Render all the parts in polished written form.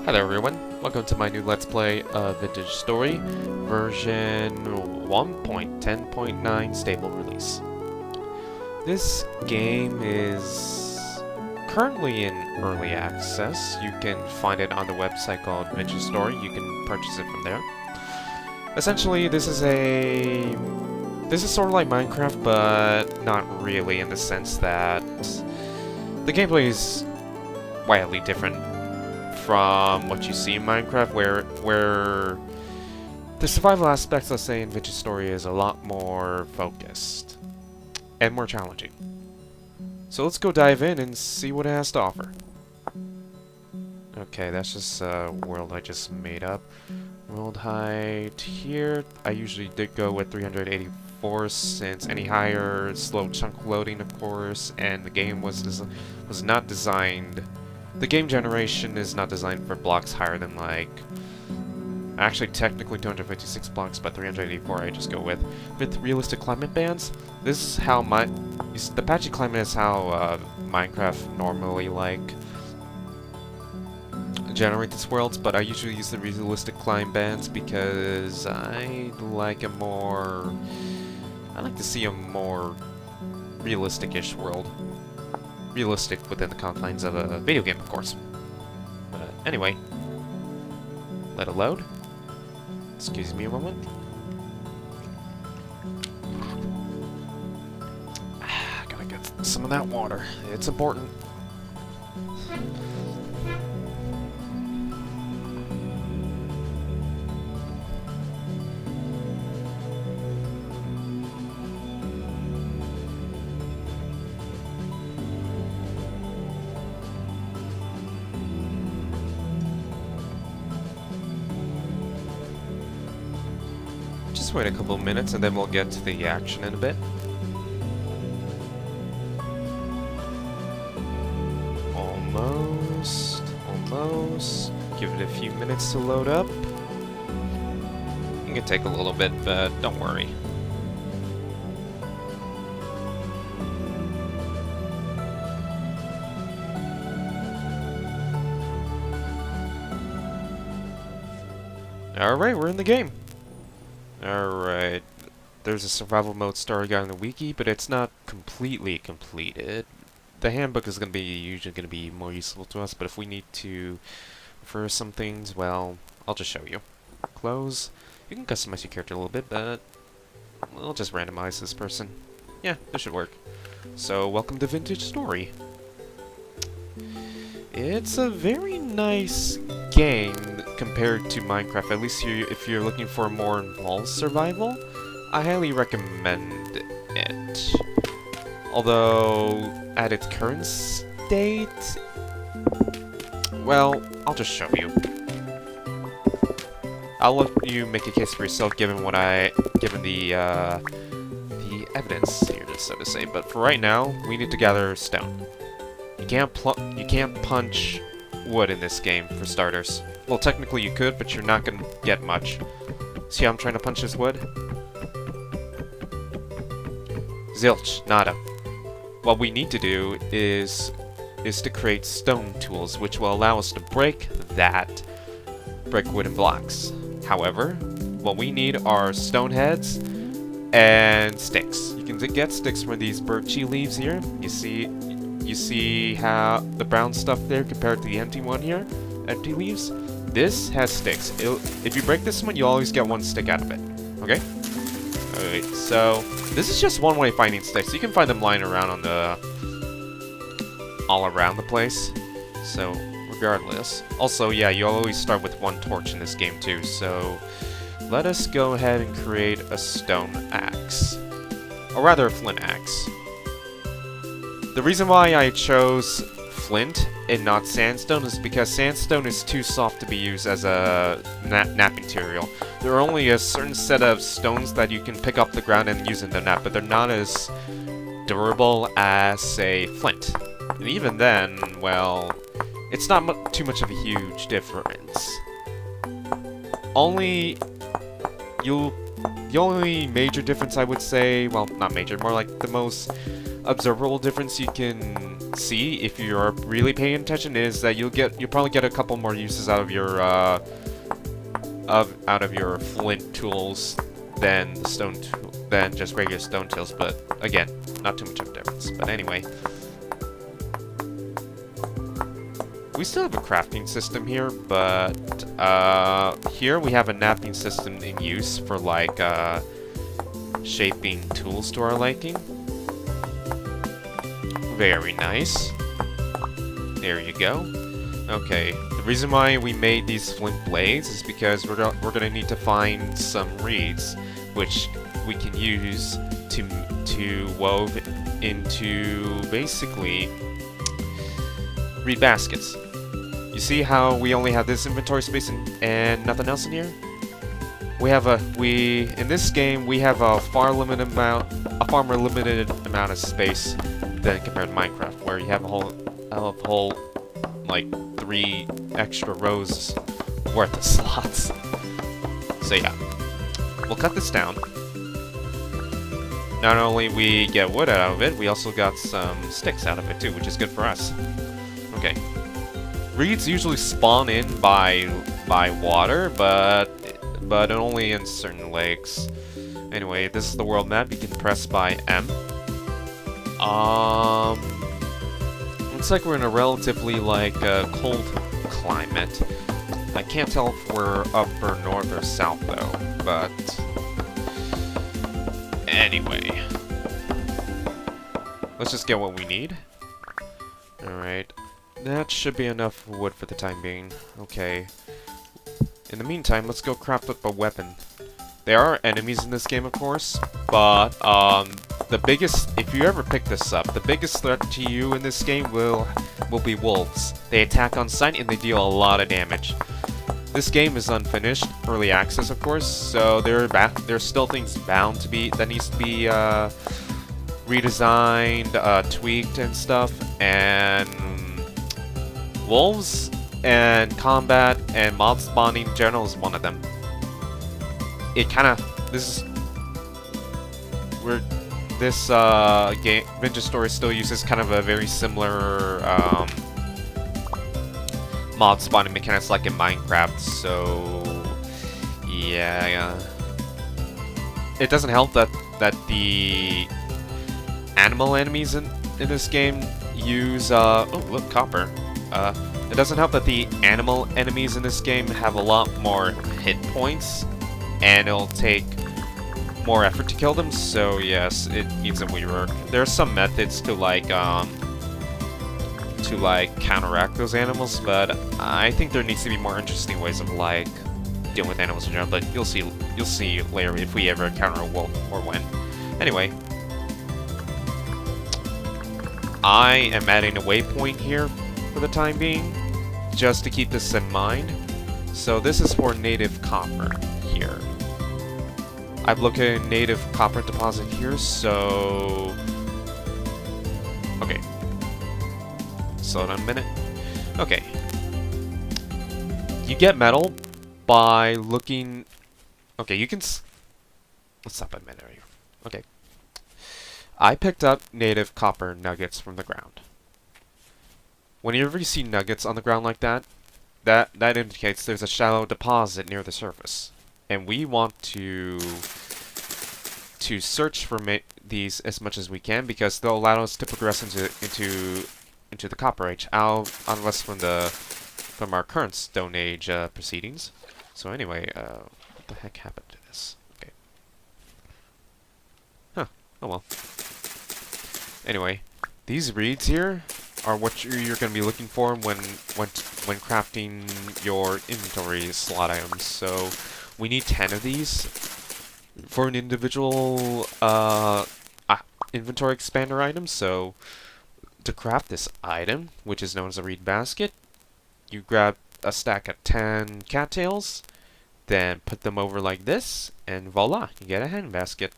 Hi there everyone, welcome to my new Let's Play of Vintage Story, version 1.10.9 stable release. This game is currently in early access. You can find it on the website called Vintage Story. You can purchase it from there. Essentially, this is sort of like Minecraft, but not really, in the sense that the gameplay is wildly different from what you see in Minecraft, where the survival aspects, let's say, in Vintage Story is a lot more focused and more challenging. So let's go dive in and see what it has to offer. Okay, that's just a world I just made up. World height here, I usually did go with 384, since any higher slow chunk loading, of course, and the game was not designed. The game generation is not designed for blocks higher than, like, actually technically 256 blocks, but 384 I just go with. With realistic climate bands, this is how the patchy climate is how Minecraft normally, like, generate its worlds, but I usually use the realistic climate bands because I like to see a more realistic-ish world. Realistic within the confines of a video game, of course. But anyway, let it load. Excuse me a moment. Gotta get some of that water. It's important. Just wait a couple of minutes and then we'll get to the action in a bit. Almost. Give it a few minutes to load up. It can take a little bit, but don't worry. Alright, we're in the game. Alright, there's a survival mode story guide in the wiki, but it's not completely completed. The handbook is usually going to be more useful to us, but if we need to refer some things, well, I'll just show you. Close. You can customize your character a little bit, but we'll just randomize this person. Yeah, this should work. So, welcome to Vintage Story. It's a very nice game compared to Minecraft. At least if you're looking for a more involved survival, I highly recommend it. Although, at its current state, well, I'll just show you. I'll let you make a case for yourself, given the evidence here, so to say. But for right now, we need to gather stone. You can't punch wood in this game, for starters. Well, technically you could, but you're not gonna get much. See how I'm trying to punch this wood? Zilch, nada. What we need to do is to create stone tools, which will allow us to break wooden blocks. However, what we need are stone heads and sticks. You can get sticks from these birchy leaves here. You see how the brown stuff there compared to the empty one here? Empty leaves? This has sticks. If you break this one, you always get one stick out of it. Okay? Alright, so this is just one way of finding sticks. You can find them lying around all around the place. So, regardless. Also, yeah, you always start with one torch in this game too, so let us go ahead and create a stone axe. Or rather, a flint axe. The reason why I chose flint and not sandstone is because sandstone is too soft to be used as a knap material. There are only a certain set of stones that you can pick up the ground and use in the knap, but they're not as durable as, say, flint. And even then, well, it's not too much of a huge difference. The only major difference I would say, well, not major, more like the most observable difference you can see if you're really paying attention is that you'll probably get a couple more uses out of your flint tools than just regular stone tools. But again, not too much of a difference. But anyway, we still have a crafting system here, but here we have a knapping system in use for like shaping tools to our liking. Very nice. There you go. Okay, the reason why we made these flint blades is because we're gonna need to find some reeds, which we can use to wove into basically reed baskets. You see how we only have this inventory space and nothing else in here? In this game we have a far more limited amount of space than compared to Minecraft, where you have a whole like 3 extra rows worth of slots. So yeah, we'll cut this down. Not only we get wood out of it, we also got some sticks out of it too, which is good for us. Okay. Reeds usually spawn in by water, but only in certain lakes. Anyway, this is the world map. You can press by M. Looks like we're in a relatively like cold climate. I can't tell if we're up or north or south though, but anyway, let's just get what we need. All right. That should be enough wood for the time being. Okay. In the meantime, let's go craft up a weapon. There are enemies in this game, of course, but the biggest, if you ever pick this up, the biggest threat to you in this game will be wolves. They attack on sight and they deal a lot of damage. This game is unfinished, early access, of course, so there's still things that needs to be redesigned, tweaked, and stuff, and wolves and combat and mob spawning in general is one of them. This Vintage Story still uses kind of a very similar mob spawning mechanics like in Minecraft, so yeah. It doesn't help that the animal enemies in this game use oh look, copper. It doesn't help that the animal enemies in this game have a lot more hit points, and it'll take more effort to kill them, so yes, it needs a rework. There are some methods to counteract those animals, but I think there needs to be more interesting ways of like dealing with animals in general, but you'll see later if we ever encounter a wolf or when. Anyway, I am adding a waypoint here for the time being, just to keep this in mind. So this is for native copper here. I've located a native copper deposit here, so okay. Slow down a minute. Okay. You get metal by looking. Okay, you can. Let's stop a minute here. Okay. I picked up native copper nuggets from the ground. Whenever you see nuggets on the ground like that, that indicates there's a shallow deposit near the surface, and we want to search for these as much as we can, because they'll allow us to progress into the Copper Age, unless from our current Stone Age proceedings. So anyway, what the heck happened to this? Okay. Huh. Oh well. Anyway, these reeds here are what you're going to be looking for when crafting your inventory slot items. So we need 10 of these for an individual inventory expander item. So to craft this item, which is known as a reed basket, you grab a stack of 10 cattails, then put them over like this, and voila, you get a hand basket.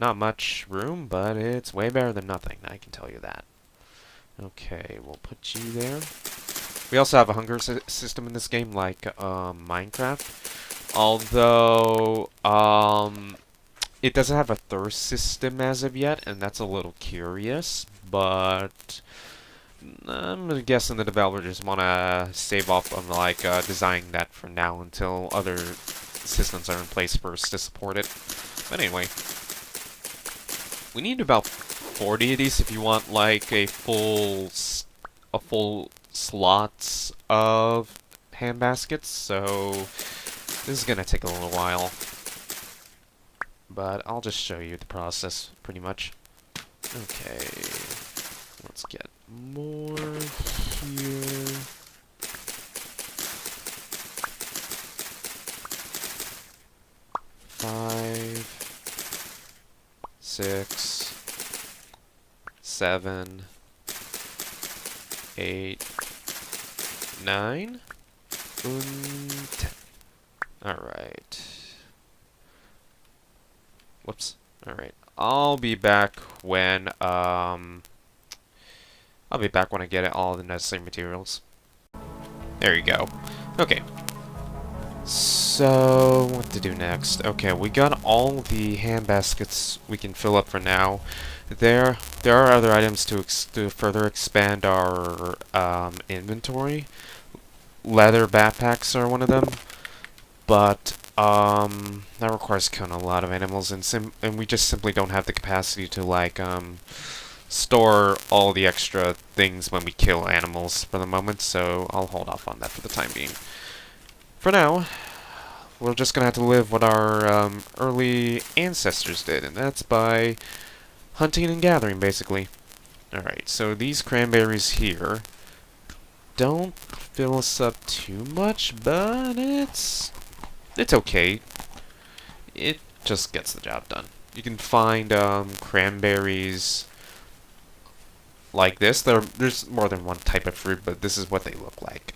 Not much room, but it's way better than nothing, I can tell you that. Okay, we'll put you there. We also have a hunger system in this game, like Minecraft. Although, it doesn't have a thirst system as of yet, and that's a little curious, but I'm guessing the developer just want to save off on like designing that for now until other systems are in place first to support it. But anyway, we need about 40 of these if you want like a full slots of hand baskets. So this is gonna take a little while, but I'll just show you the process pretty much. Okay, let's get more here. Five, 6, 7, 8, 9, and 10. Alright. Whoops. Alright. I'll be back when I get all the necessary materials. There you go. Okay. So, what to do next? Okay, we got all the hand baskets we can fill up for now. There are other items to further expand our inventory. Leather backpacks are one of them, but that requires killing a lot of animals, and we just simply don't have the capacity to like store all the extra things when we kill animals for the moment. So I'll hold off on that for the time being. For now, we're just gonna have to live what our early ancestors did, and that's by hunting and gathering, basically. Alright, so these cranberries here don't fill us up too much, but it's okay. It just gets the job done. You can find cranberries like this. There's more than one type of fruit, but this is what they look like.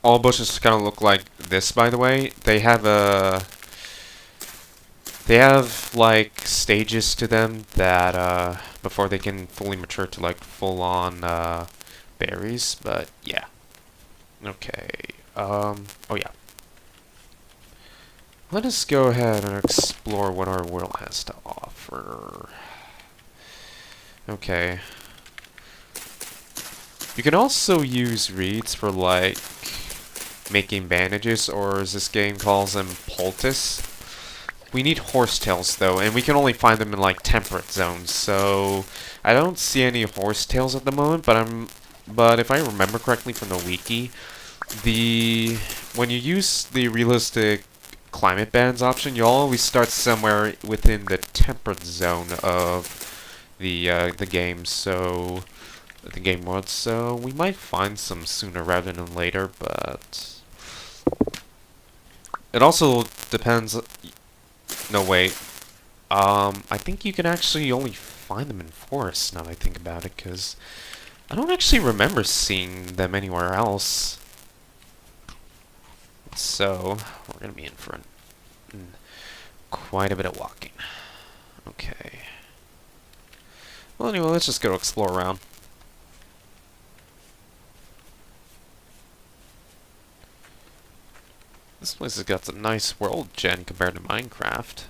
All bushes kind of look like this, by the way. They have like stages to them that before they can fully mature to like full-on berries. But yeah. Okay. Oh yeah. Let us go ahead and explore what our world has to offer. Okay. You can also use reeds for like making bandages, or as this game calls them, poultice. We need horsetails though, and we can only find them in like temperate zones, so I don't see any horsetails at the moment, but if I remember correctly from the wiki, when you use the realistic climate bands option, you'll always start somewhere within the temperate zone of the game, so the game world, so we might find some sooner rather than later, but it also depends. No, wait. I think you can actually only find them in forests now that I think about it, because I don't actually remember seeing them anywhere else. So, we're going to be in for quite a bit of walking. Okay. Well, anyway, let's just go explore around. This place has got some nice world gen compared to Minecraft.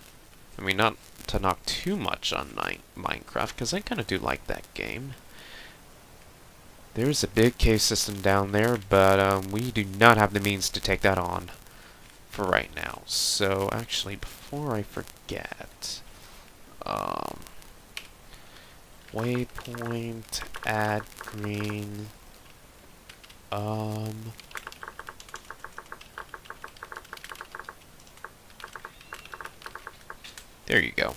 I mean, not to knock too much on Minecraft, because I kind of do like that game. There's a big cave system down there, but we do not have the means to take that on for right now. So, actually, before I forget, waypoint, add green, there you go.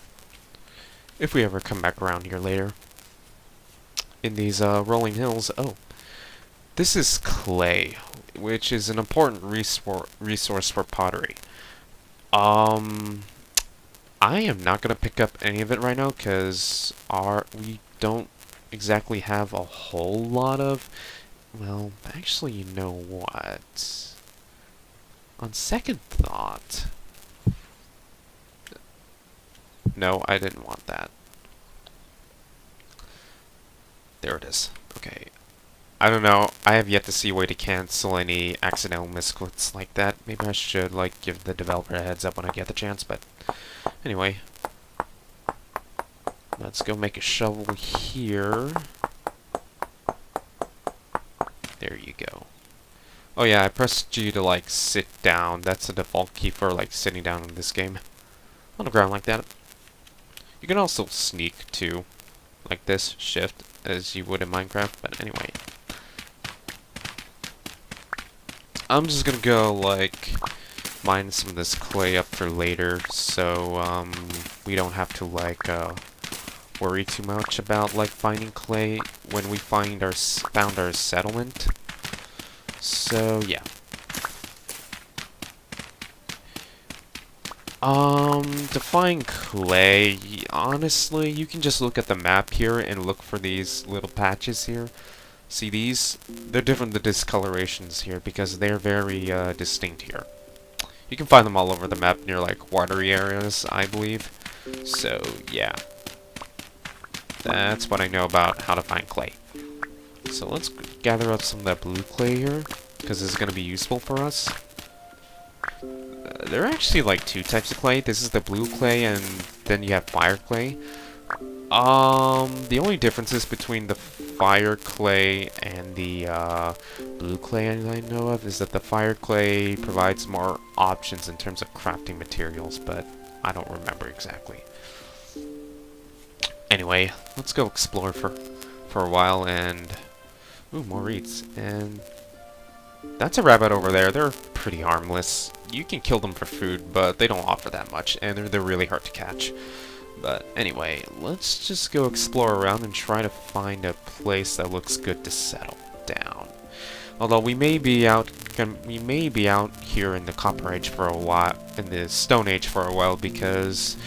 If we ever come back around here later. In these rolling hills. Oh. This is clay, which is an important resource for pottery. I am not going to pick up any of it right now, because we don't exactly have a whole lot of... Well, actually, you know what? On second thought... No, I didn't want that. There it is. Okay. I don't know. I have yet to see a way to cancel any accidental misclicks like that. Maybe I should, like, give the developer a heads up when I get the chance, but... Anyway, let's go make a shovel here. There you go. Oh yeah, I pressed G to like sit down. That's the default key for like sitting down in this game. On the ground like that. You can also sneak too, like this, shift, as you would in Minecraft, but anyway. I'm just gonna go like mine some of this clay up for later, so we don't have to like worry too much about like finding clay when we found our settlement. So yeah. To find clay, honestly, you can just look at the map here and look for these little patches here. See these? They're different, the discolorations here, because they're very distinct here. You can find them all over the map near like watery areas, I believe. So yeah. That's what I know about how to find clay. So let's gather up some of that blue clay here, because this is going to be useful for us. There are actually like two types of clay. This is the blue clay, and then you have fire clay. The only differences between the fire clay and the blue clay I know of is that the fire clay provides more options in terms of crafting materials, but I don't remember exactly. Anyway, let's go explore for a while, and ooh, more reeds. And that's a rabbit over there. They're pretty harmless. You can kill them for food, but they don't offer that much, and they're really hard to catch. But anyway, let's just go explore around and try to find a place that looks good to settle down. Although we may be out here in the Copper Age for a while, in the Stone Age for a while, because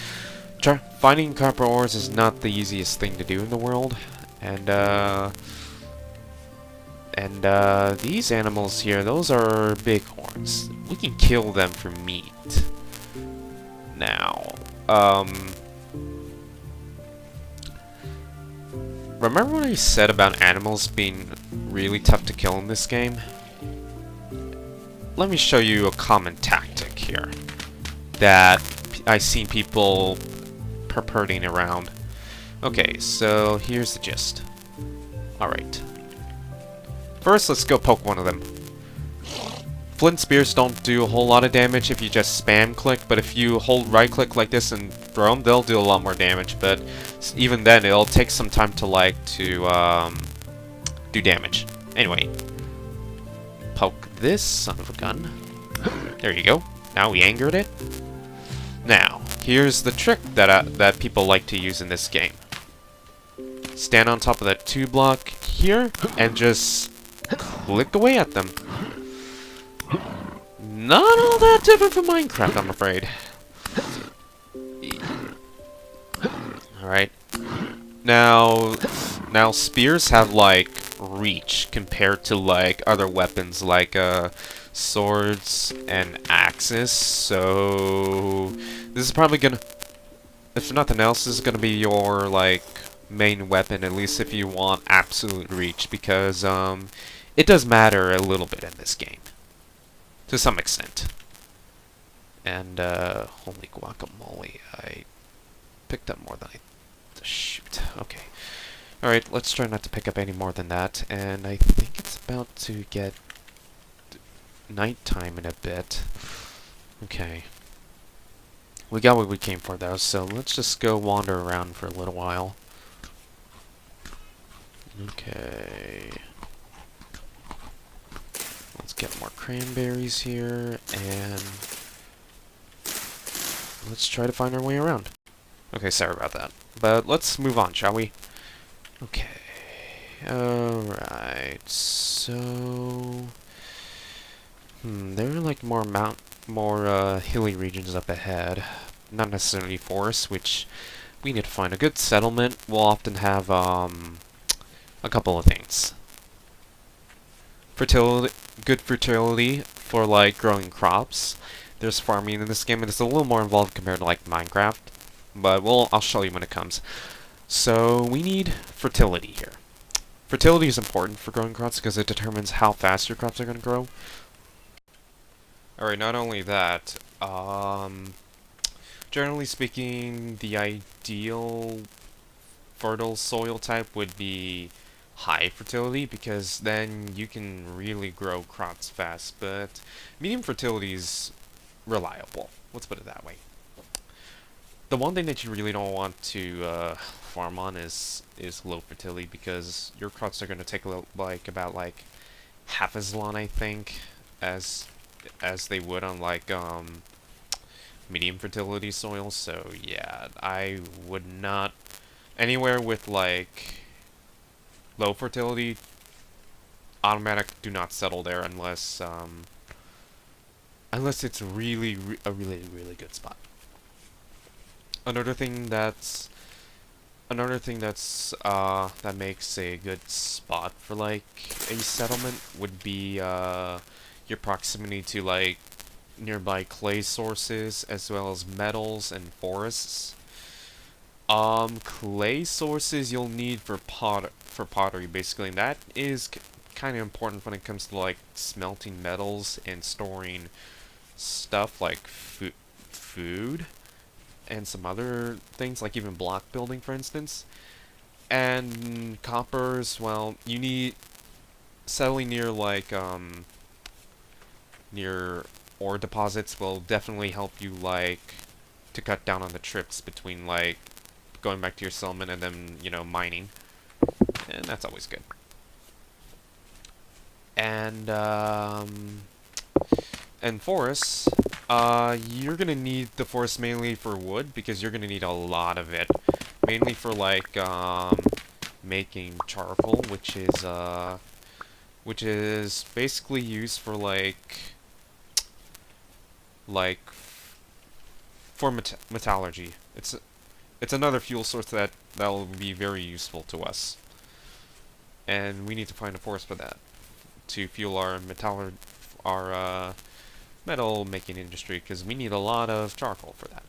finding copper ores is not the easiest thing to do in the world, and these animals here, those are bighorns. We can kill them for meat. Now, remember what I said about animals being really tough to kill in this game? Let me show you a common tactic here that I've seen people purporting around. Okay, so here's the gist. Alright. First, let's go poke one of them. Flint spears don't do a whole lot of damage if you just spam click, but if you hold right click like this and throw them, they'll do a lot more damage, but even then, it'll take some time to do damage. Anyway. Poke this son of a gun. There you go. Now we angered it. Now, here's the trick that people like to use in this game. Stand on top of that 2 block here, and just click away at them. Not all that different from Minecraft, I'm afraid. Alright. Now spears have, like, reach compared to, like, other weapons, like, swords and axes, so this is probably gonna, if nothing else, this is gonna be your, like, main weapon, at least if you want absolute reach, because, it does matter a little bit in this game. To some extent. And, holy guacamole, I picked up more than I... Shoot, okay. Alright, let's try not to pick up any more than that, and I think it's about to get nighttime in a bit. Okay. We got what we came for, though, so let's just go wander around for a little while. Okay. Let's get more cranberries here, and let's try to find our way around. Okay, sorry about that. But let's move on, shall we? Okay. Alright, so... there are like more hilly regions up ahead. Not necessarily forests, which we need to find. A good settlement will often have, a couple of things. Good fertility for, like, growing crops. There's farming in this game, and it's a little more involved compared to, like, Minecraft. But, well, I'll show you when it comes. So, we need fertility here. Fertility is important for growing crops because it determines how fast your crops are going to grow. Alright, not only that, Generally speaking, the ideal fertile soil type would be high fertility, because then you can really grow crops fast, but medium fertility is reliable. Let's put it that way. The one thing that you really don't want to farm on is low fertility, because your crops are going to take about half as long, I think, as they would on medium fertility soil. So yeah, I would not anywhere with low fertility. Automatic, do not settle there unless it's a really good spot. Another thing that's that makes a good spot for a settlement would be your proximity to nearby clay sources, as well as metals and forests. Clay sources you'll need for pottery, basically, and that is kind of important when it comes to smelting metals and storing stuff like food and some other things, like even block building, for instance. And coppers, well, you need settling near near ore deposits will definitely help you to cut down on the trips between going back to your settlement and then, mining. And that's always good. And forests, you're gonna need the forest mainly for wood, because you're gonna need a lot of it. Mainly for making charcoal, which is basically used for for metallurgy. It's another fuel source that'll be very useful to us. And we need to find a forest for that, to fuel our metal making industry, because we need a lot of charcoal for that.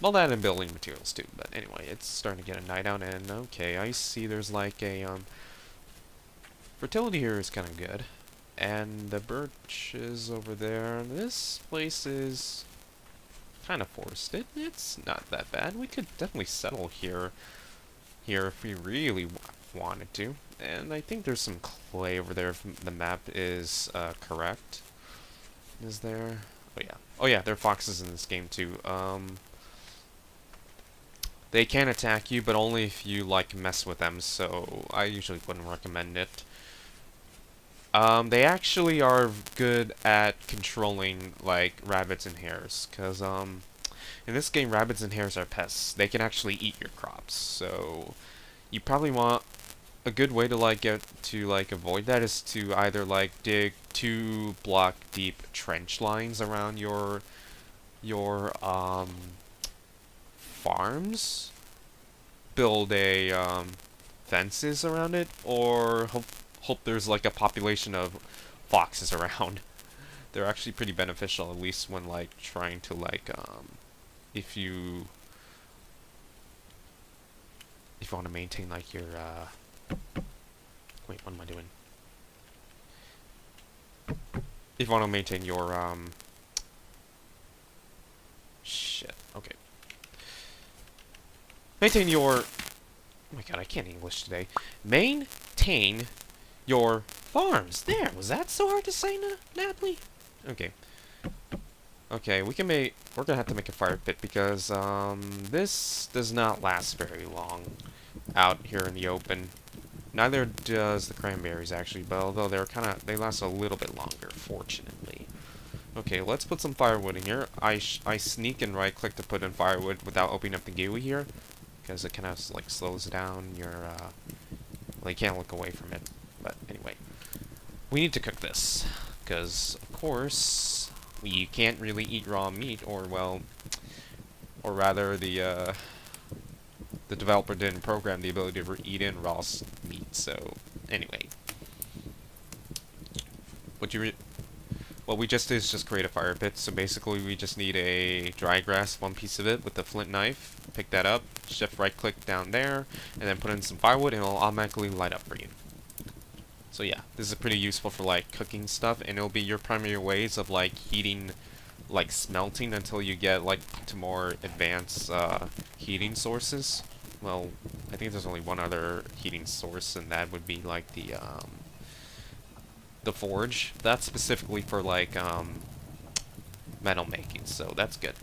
Well, that and building materials too, but anyway, it's starting to get a night out, and okay, I see there's fertility here is kind of good, and the birch is over there, and this place is kind of forested. It's not that bad. We could definitely settle here if we really wanted to, and I think there's some clay over there if the map is correct. Is there? Oh yeah, there are foxes in this game too. They can attack you, but only if you mess with them, so I usually wouldn't recommend it. They actually are good at controlling rabbits and hares, because in this game rabbits and hares are pests. They can actually eat your crops, so you probably want a good way to get to avoid that is to either dig 2 block deep trench lines around your farms, build fences around it, or hope there's a population of foxes around. They're actually pretty beneficial, at least when trying to if you want to maintain your wait, what am I doing? If you want to maintain your shit. Okay. Maintain your... Oh my god, I can't English today. Maintain your farms. There, was that so hard to say, Natalie? Okay. Okay, we're gonna have to make a fire pit, because this does not last very long out here in the open. Neither does the cranberries, actually, but although they last a little bit longer, fortunately. Okay, let's put some firewood in here. I sneak and right click to put in firewood without opening up the GUI here, because it kind of slows down your well, you can't look away from it. But anyway, we need to cook this, because of course you can't really eat raw meat, or rather the developer didn't program the ability to eat in raw meat. So anyway, what we just did is just create a fire pit. So basically we just need a dry grass, 1 piece of it, with a flint knife. Pick that up, shift right click down there, and then put in some firewood, and it'll automatically light up for you. So yeah, this is pretty useful for cooking stuff, and it'll be your primary ways of heating like smelting until you get like to more advanced heating sources. Well, I think there's only one other heating source, and that would be like the forge. That's specifically for like metal making, so that's good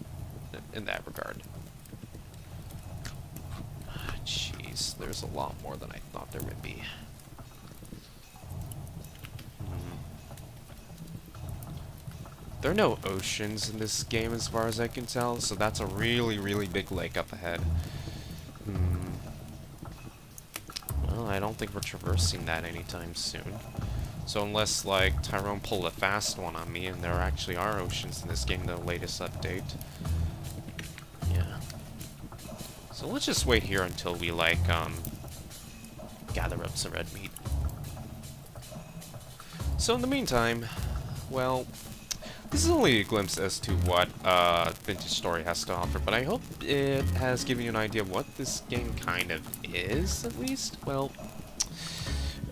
in that regard. Jeez, there's a lot more than I thought there would be. There are no oceans in this game as far as I can tell, so that's a really, really big lake up ahead. Well, I don't think we're traversing that anytime soon. So unless, like, Tyrone pulled a fast one on me, and there actually are oceans in this game, the latest update. Yeah. So let's just wait here until we, like, gather up some red meat. So in the meantime, well, this is only a glimpse as to what Vintage Story has to offer, but I hope it has given you an idea of what this game kind of is, at least. Well,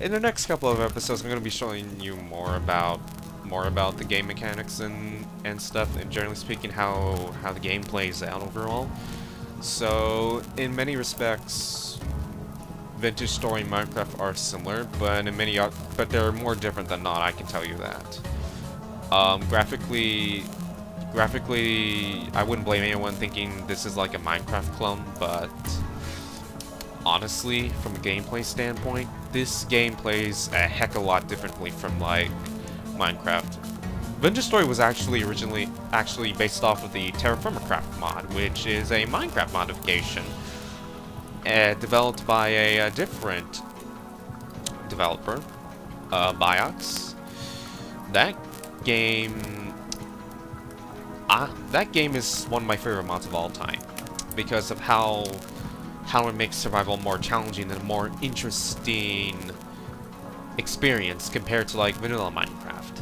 in the next couple of episodes, I'm going to be showing you more about the game mechanics and stuff, and generally speaking, how the game plays out overall. So, in many respects, Vintage Story and Minecraft are similar, but they're more different than not. I can tell you that. Graphically, I wouldn't blame anyone thinking this is like a Minecraft clone, but honestly, from a gameplay standpoint, this game plays a heck of a lot differently from, like, Minecraft. Vintage Story was originally based off of the TerraFirmaCraft mod, which is a Minecraft modification developed by a different developer, Bioxx. That game is one of my favorite mods of all time because of how it makes survival more challenging and a more interesting experience compared to, like, vanilla Minecraft.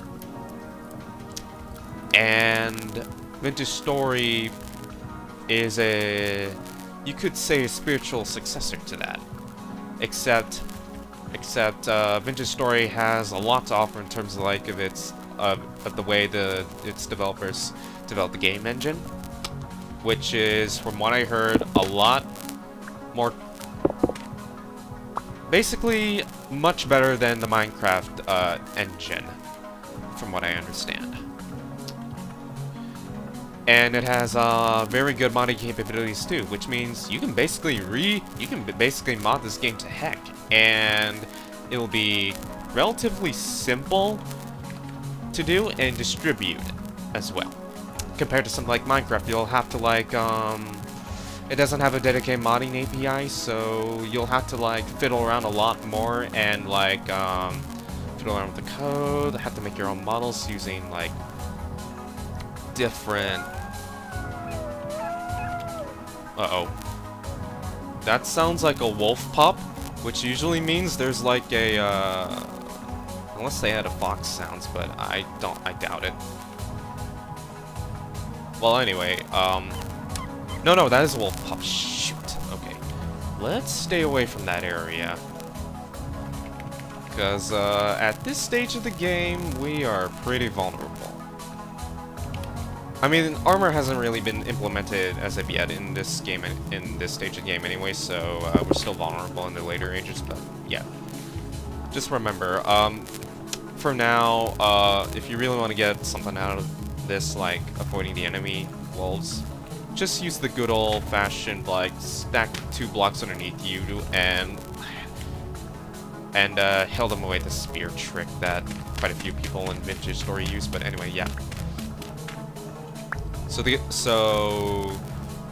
And Vintage Story is you could say, a spiritual successor to that. Except Vintage Story has a lot to offer in terms of, like, of the way its developers develop the game engine, which is, from what I heard, a lot more, basically much better than the Minecraft engine, from what I understand. And it has very good modding capabilities too, which means you can basically mod this game to heck, and it'll be relatively simple to do and distribute as well. Compared to something like Minecraft, you'll have to, like, it doesn't have a dedicated modding API, so you'll have to, like, fiddle around a lot more and, like, fiddle around with the code, have to make your own models using, like, different... Uh-oh. That sounds like a wolf pup, which usually means there's, like, a, unless they had a fox sounds, but I doubt it. Well, anyway, no, that is a wolf pup. Shoot. Okay. Let's stay away from that area. Because, at this stage of the game, we are pretty vulnerable. I mean, armor hasn't really been implemented as of yet in this game, in this stage of the game anyway, so, we're still vulnerable in the later ages, but, yeah. Just remember, for now, if you really want to get something out of this, like avoiding the enemy wolves, just use the good old-fashioned, like, stack 2 blocks underneath you and hail them away, the spear trick that quite a few people in Vintage Story use. But anyway, yeah. So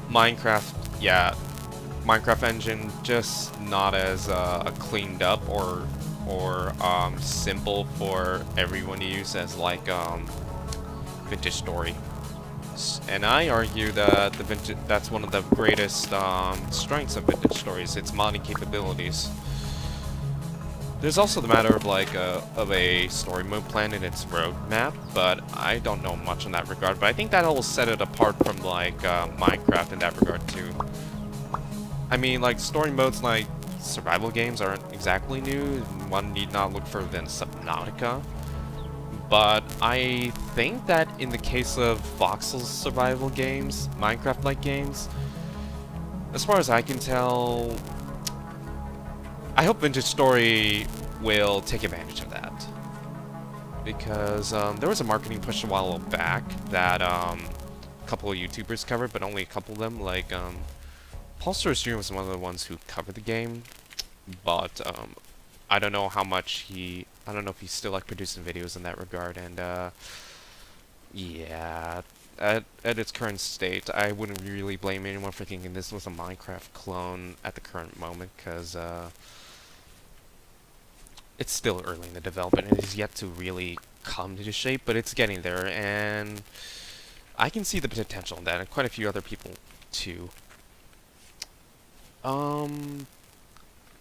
Minecraft, yeah, Minecraft engine just not as cleaned up or simple for everyone to use as, like, Vintage Story. And I argue that that's one of the greatest strengths of Vintage Stories, its modding capabilities. There's also the matter of, like, of a story mode plan in its roadmap, but I don't know much in that regard. But I think that'll set it apart from, like, Minecraft in that regard too. I mean, like, story modes like survival games aren't exactly new. One need not look further than Subnautica. But I think that in the case of voxel survival games, Minecraft-like games, as far as I can tell, I hope Vintage Story will take advantage of that. Because there was a marketing push a while back that a couple of YouTubers covered, but only a couple of them. Like, Paulster Stream was one of the ones who covered the game, but I don't know how much I don't know if he's still like producing videos in that regard, and yeah, at its current state, I wouldn't really blame anyone for thinking this was a Minecraft clone at the current moment, because it's still early in the development and it is yet to really come to shape, but it's getting there, and I can see the potential in that, and quite a few other people too.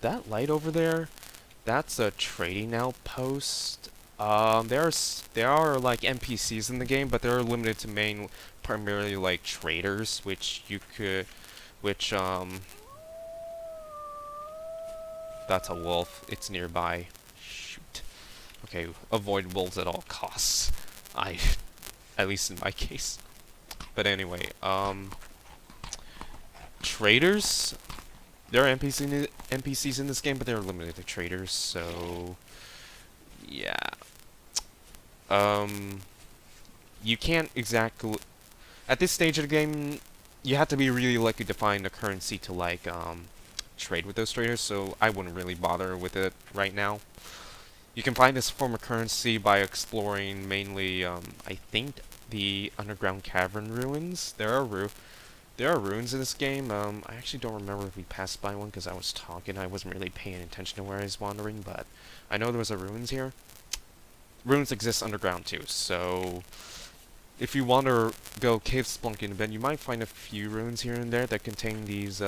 That light over there, that's a trading outpost. There are like NPCs in the game, but they're limited to primarily like traders, which that's a wolf. It's nearby. Shoot. Okay, avoid wolves at all costs. At least in my case. But anyway, traders. There are NPCs in this game, but they're limited to traders, so yeah. You can't exactly at this stage of the game. You have to be really lucky to find a currency to like trade with those traders, so I wouldn't really bother with it right now. You can find this form of currency by exploring mainly, I think, the underground cavern ruins. There are ruins in this game. I actually don't remember if we passed by one because I was talking. I wasn't really paying attention to where I was wandering, but I know there was a ruins here. Ruins exist underground too, so if you want to go cave splunking, then you might find a few ruins here and there that contain these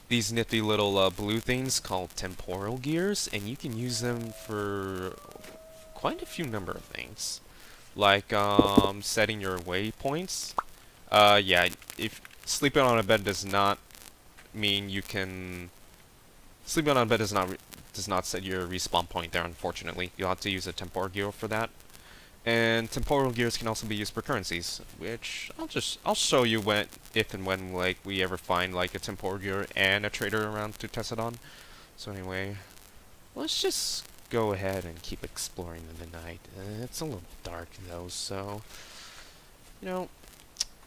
nifty little blue things called temporal gears, and you can use them for quite a few number of things, like setting your waypoints. Yeah, if sleeping on a bed does not mean you can. Sleeping on a bed does not set your respawn point there. Unfortunately, you'll have to use a temporal gear for that. And temporal gears can also be used for currencies, which I'll show you if and when like we ever find like a temporal gear and a trader around to test it on. So anyway, let's just go ahead and keep exploring in the night. It's a little dark though, so you know,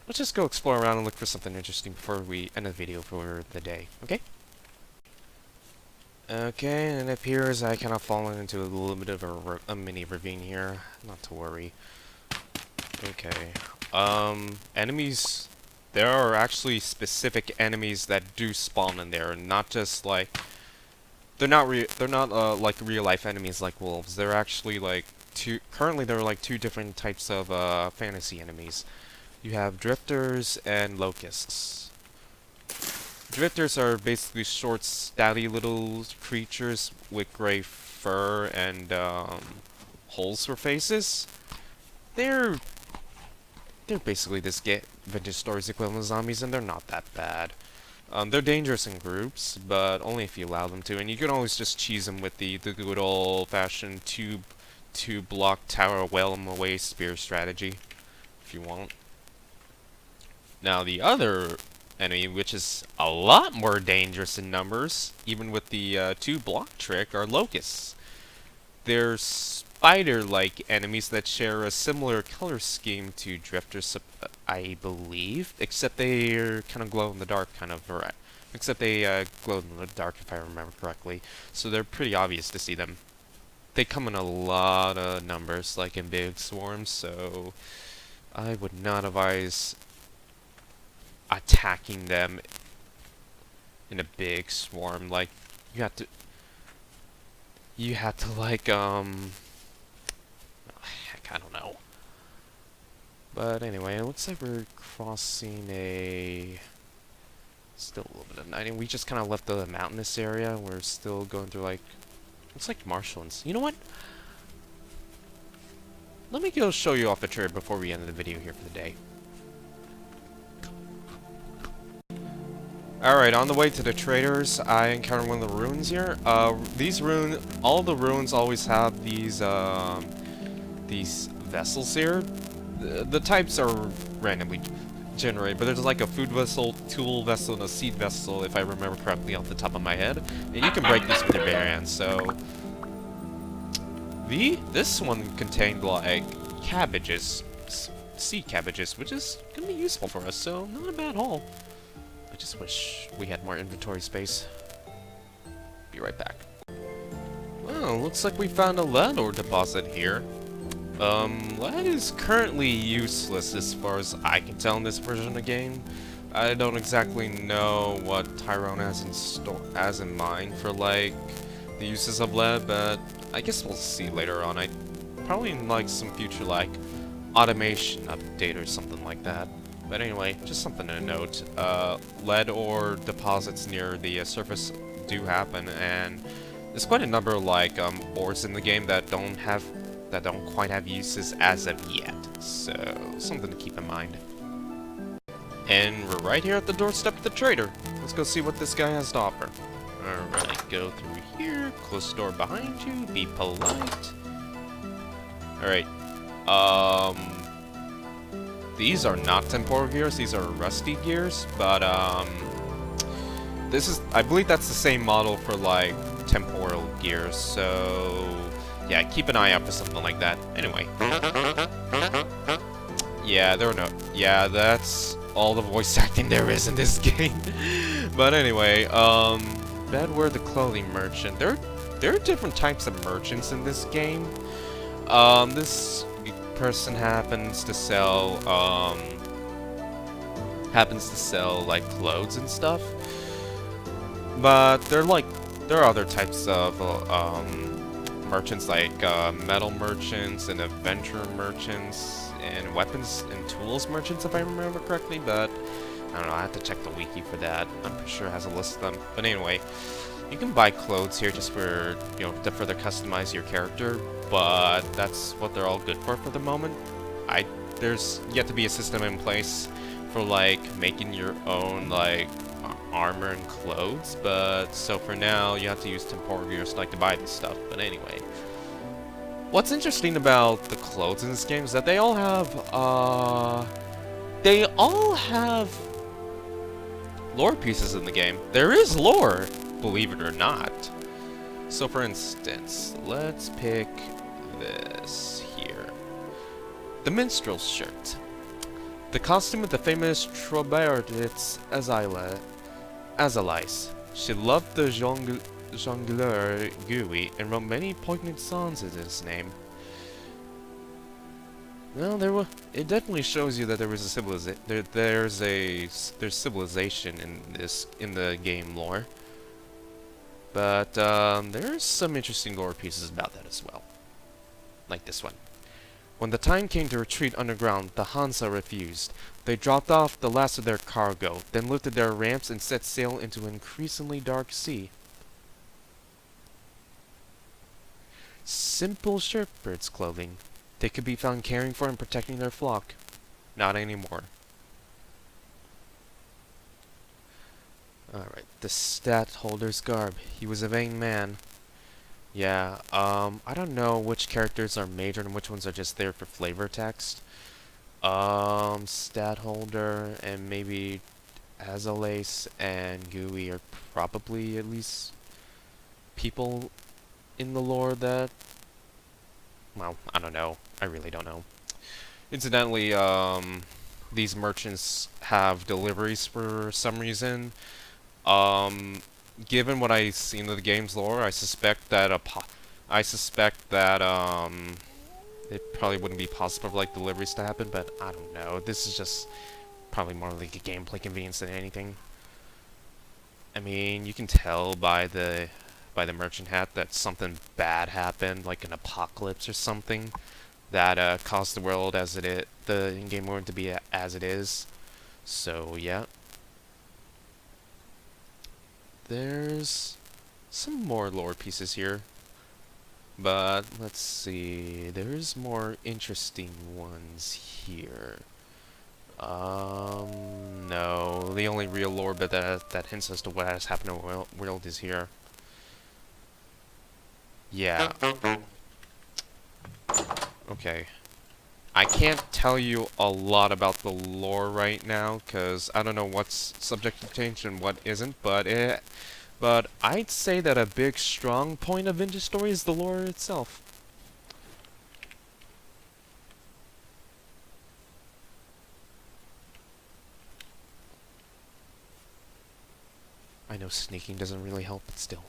let's just go explore around and look for something interesting before we end the video for the day. Okay? Okay, and it appears I kind of fallen into a little bit of a mini ravine here. Not to worry. Okay. Enemies. There are actually specific enemies that do spawn in there, not just like they're not like real life enemies like wolves. They're actually like currently there are like two different types of fantasy enemies. You have drifters and locusts. Drifters are basically short, stouty little creatures with gray fur and holes for faces. They're basically this Vintage Story's equivalent of zombies, and they're not that bad. They're dangerous in groups, but only if you allow them to. And you can always just cheese them with the good old-fashioned two block tower whale them away spear strategy, if you want. Now the other enemy, which is a lot more dangerous in numbers, even with the 2 block trick, are locusts. They're spider-like enemies that share a similar color scheme to drifters, I believe, except they're kind of glow-in-the-dark kind of variety. Except they glow in the dark, if I remember correctly, so they're pretty obvious to see them. They come in a lot of numbers, like in big swarms, so I would not advise attacking them in a big swarm. Like, you have to like, heck, I don't know. But anyway, it looks like we're crossing still a little bit of night, and we just kind of left the mountainous area. We're still going through, like, looks like marshlands. You know what? Let me go show you off the trip before we end the video here for the day. Alright, on the way to the traders, I encountered one of the ruins here. All the ruins always have these vessels here. The types are randomly generated, but there's like a food vessel, tool vessel, and a seed vessel, if I remember correctly off the top of my head. And you can break these with your bare hands, so... This one contained, like, cabbages, seed cabbages, which is gonna be useful for us, so not a bad haul. I just wish we had more inventory space. Be right back. Well, looks like we found a lead ore deposit here. Lead is currently useless as far as I can tell in this version of the game. I don't exactly know what Tyrone has in mind for, like, the uses of lead, but I guess we'll see later on. Probably in, like, some future, like, automation update or something like that. But anyway, just something to note. Lead ore deposits near the surface do happen, and there's quite a number of, like, ores in the game that don't quite have uses as of yet. So, something to keep in mind. And we're right here at the doorstep of the trader. Let's go see what this guy has to offer. Alright, go through here, close the door behind you, be polite. Alright, these are not temporal gears, these are rusty gears, but, I believe that's the same model for, like, temporal gears, so, yeah, keep an eye out for something like that. Anyway. Yeah, that's all the voice acting there is in this game. But anyway, Bedware the clothing merchant. There are different types of merchants in this game. This person happens to sell like clothes and stuff. But there are other types of merchants like metal merchants and adventure merchants and weapons and tools merchants, if I remember correctly, but I don't know, I have to check the wiki for that. I'm pretty sure it has a list of them. But anyway, you can buy clothes here just for, you know, to further customize your character, but that's what they're all good for the moment. There's yet to be a system in place for, like, making your own, like, armor and clothes, but so for now, you have to use temporal gears like to buy this stuff. But anyway, what's interesting about the clothes in this game is that they all have lore pieces in the game. There is lore, believe it or not. So for instance, let's pick this here. The minstrel's shirt. The costume of the famous troubadouress Azalais. She loved the jongleur Gooey and wrote many poignant songs in his name. Well, it definitely shows you that there was a there's civilization in the game lore. But there's some interesting lore pieces about that as well. Like this one. When the time came to retreat underground, the Hansa refused. They dropped off the last of their cargo, then lifted their ramps and set sail into an increasingly dark sea. Simple shepherd's clothing. They could be found caring for and protecting their flock. Not anymore. Alright, the stadtholder's garb. He was a vain man. Yeah, I don't know which characters are major and which ones are just there for flavor text. Stadtholder and maybe Azalais and Gooey are probably at least people in the lore that... Well, I don't know. I really don't know. Incidentally, these merchants have deliveries for some reason. Given what I've seen of the game's lore, I suspect that it probably wouldn't be possible for, like, deliveries to happen, but I don't know. This is just probably more like a gameplay convenience than anything. I mean, you can tell by the merchant hat that something bad happened, like an apocalypse or something, that caused the world the in-game world to be as it is. So yeah. There's some more lore pieces here, but let's see, there's more interesting ones here. No. The only real lore bit that hints as to what has happened in the world is here. Yeah. Okay. I can't tell you a lot about the lore right now, because I don't know what's subject to change and what isn't, but I'd say that a big strong point of Vintage Story is the lore itself. I know sneaking doesn't really help, but still.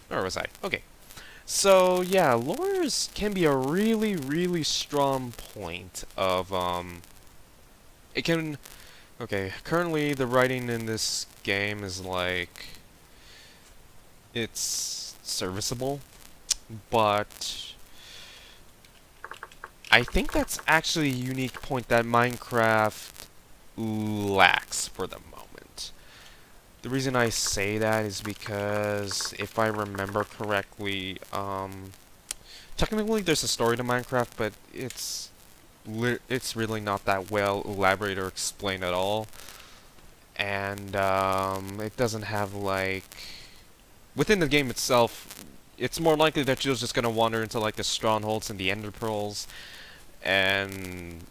Where was I? Okay. So, yeah, lores can be a really, really strong point of, it can... Okay, currently the writing in this game is, like... It's serviceable, but... I think that's actually a unique point that Minecraft lacks for the moment. The reason I say that is because, if I remember correctly, technically there's a story to Minecraft, but it's really not that well elaborated or explained at all. And, it doesn't have, like... Within the game itself, it's more likely that you're just gonna wander into, like, the strongholds and the ender pearls, and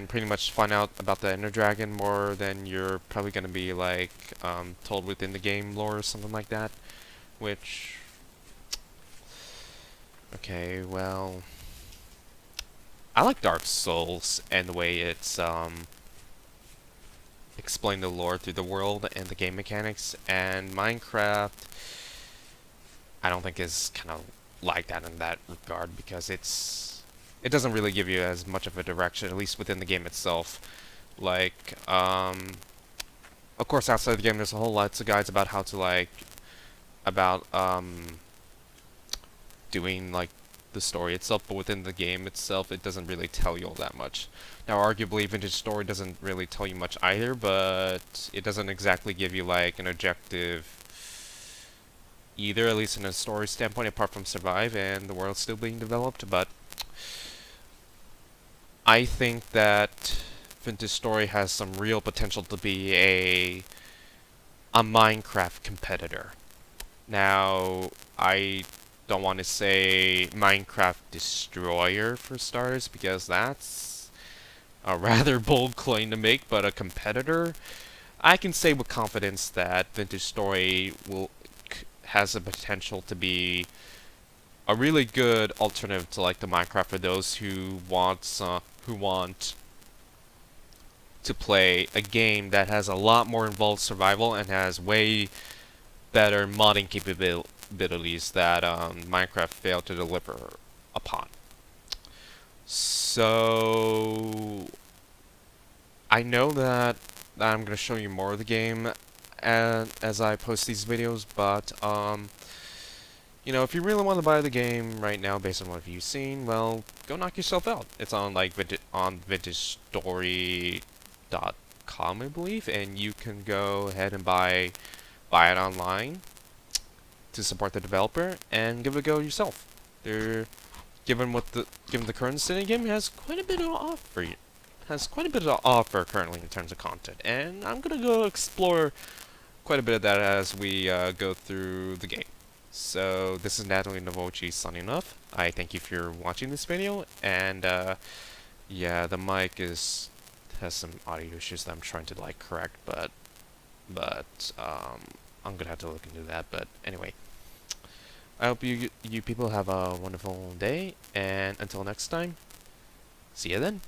pretty much find out about the Ender Dragon more than you're probably going to be, like, told within the game lore or something like that. Which... Okay, well... I like Dark Souls and the way it's, explained the lore through the world and the game mechanics, and Minecraft, I don't think is kind of like that in that regard, because it doesn't really give you as much of a direction, at least within the game itself. Like, of course, outside the game, there's a whole lots of guides about how to, like, doing, like, the story itself, but within the game itself, it doesn't really tell you all that much. Now, arguably, Vintage Story doesn't really tell you much either, but it doesn't exactly give you, like, an objective either, at least in a story standpoint, apart from survive, and the world's still being developed, but I think that Vintage Story has some real potential to be a Minecraft competitor. Now, I don't want to say Minecraft Destroyer for starters, because that's a rather bold claim to make, but a competitor, I can say with confidence that Vintage Story has the potential to be a really good alternative to, like, the Minecraft for those who want to play a game that has a lot more involved survival and has way better modding capabilities that Minecraft failed to deliver upon. So I know that I'm going to show you more of the game as I post these videos, but you know, if you really want to buy the game right now based on what you've seen, well, go knock yourself out. It's on, like, VintageStory.com, I believe, and you can go ahead and buy it online to support the developer and give it a go yourself. Given the current state of the game, it has quite a bit of offer currently in terms of content, and I'm gonna go explore quite a bit of that as we go through the game. So, this is Natalie Novochi signing off. I thank you for watching this video, and yeah, the mic has some audio issues that I'm trying to, like, correct, but I'm gonna have to look into that. But anyway, I hope you people have a wonderful day, and until next time, see you then.